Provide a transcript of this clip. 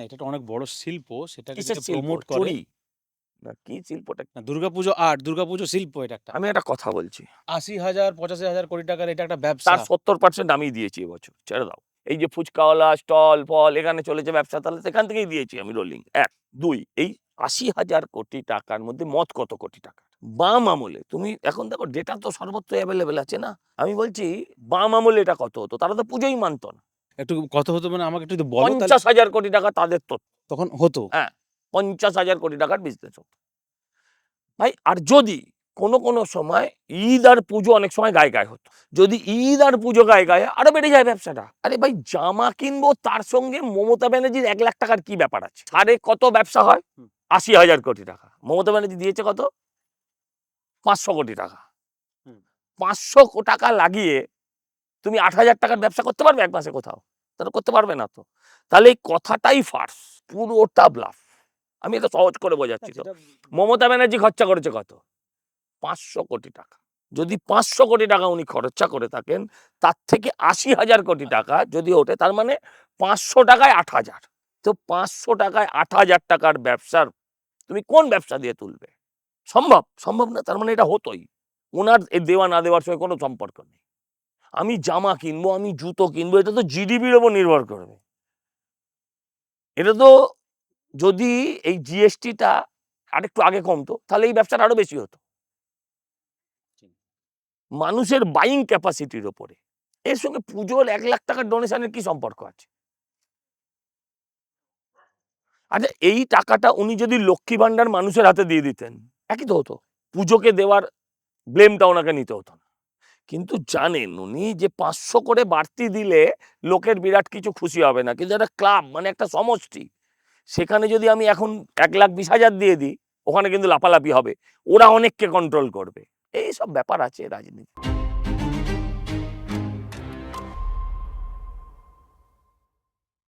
এটা একটা অনেক বড় শিল্প, সেটাকে কিসের যেটা শিল্প? প্রমোট করে। চুরি? না কি শিল্পটা? না, দুর্গাপুজো আর্ট, দুর্গাপুজো শিল্প এটা একটা। আমি একটা কথা বলছি। ৮০,০০০ ৮৫,০০০ কোটি টাকার এটা একটা তার ব্যবসা। ৭০% আমি দিয়েছি এবছর। ছেড়ে দাও। এই যে ফুচকাওয়ালা, স্টল, ফল এখানে চলেছে ব্যবসা তাহলে সেখান থেকেই দিয়েছি আমি রোলিং ১, ২ এই ৮০,০০০ কোটি টাকার মধ্যে মদ কত কোটি টাকা? বাম আমলে তুমি এখন দেখো ডেটা তো সর্বত্র এভেইলেবল আছে না? আমি বলছি বাম আমলে এটা কত হতো? তারা তো পুজোই মানত না। একটু কত হতো মানে আমাকে একটু যদি বলো তাহলে ৫০,০০০ কোটি টাকা তাদের তো তখন হতো। হ্যাঁ, ৫০,০০০ কোটি টাকার বিজনেস হতো। ভাই আর যদি কোনো সময় ঈদ আর পুজো অনেক সময় গায়ে গায়ে হতো। যদি ঈদ আর পুজো গায়ে গায়ে আরো বেড়ে যায় ব্যবসাটা। আরে ভাই জামা কিনবো তার সঙ্গে মমতা ব্যানার্জির ১,০০,০০০ টাকার কি ব্যাপার আছে? সাড়ে কত ব্যবসা হয়? হুম। ৮০,০০০ কোটি টাকা। মমতা ব্যানার্জি দিয়েছে কত? ৫০০ কোটি টাকা। হুম। ৫০০ টাকা লাগিয়ে তুমি ৮,০০০ টাকার ব্যবসা করতে পারবে ১ মাসে কোথাও? তাহলে করতে পারবে না তো। তাহলে এই কথাটাই ফার্স। পুরোটা ব্লাফ। আমি এটা সহজ করে না বোঝাচ্ছি তো। যেটা মমতা ব্যানার্জি খরচা করেছে কত? ৫০০ কোটি টাকা। যদি ৫০০ কোটি টাকা উনি খরচা করে থাকেন, তার থেকে ৮০,০০০ কোটি টাকা যদি ওঠে তার মানে ৫০০ টাকায় ৮,০০০। তো ৫০০ টাকায় ৮,০০০ টাকার ব্যবসার তুমি কোন ব্যবসা দিয়ে তুলবে? সম্ভব? সম্ভব না। তার মানে এটা হতোই। উনার এ দেওয়া না দেওয়ার সঙ্গে কোনো সম্পর্ক নেই। আমি জামা কিনবো, আমি জুতো কিনবো এটা তো জিডিপির উপর নির্ভর করবে। এটা তো যদি এই জিএসটিটা আরেকটু আগে কমতো তাহলে এই ব্যবসাটা আরো বেশি হতো। মানুষের বাইং ক্যাপাসিটির উপরে। এর সঙ্গে পুজোর ১,০০,০০০ টাকার ডোনেশনের কি সম্পর্ক আছে? আচ্ছা এই টাকাটা উনি যদি লক্ষ্মী ভান্ডার মানুষের হাতে দিয়ে দিতেন, একই তো হতো। পুজোকে দেওয়ার ব্লেমটা ওনাকে নিতে হতো না। কিন্তু জানেন উনি যে ৫০০ করে বাড়তি দিলে লোকের বিরাট কিছু খুশি হবে না। কিন্তু একটা ক্লাব মানে একটা সমষ্টি। সেখানে যদি আমি এখন ১,২০,০০০ দিয়ে দিই, ওখানে কিন্তু লাফালাফি হবে। ওরা অনেককে কন্ট্রোল করবে। এইসব ব্যাপার আছে রাজনীতি।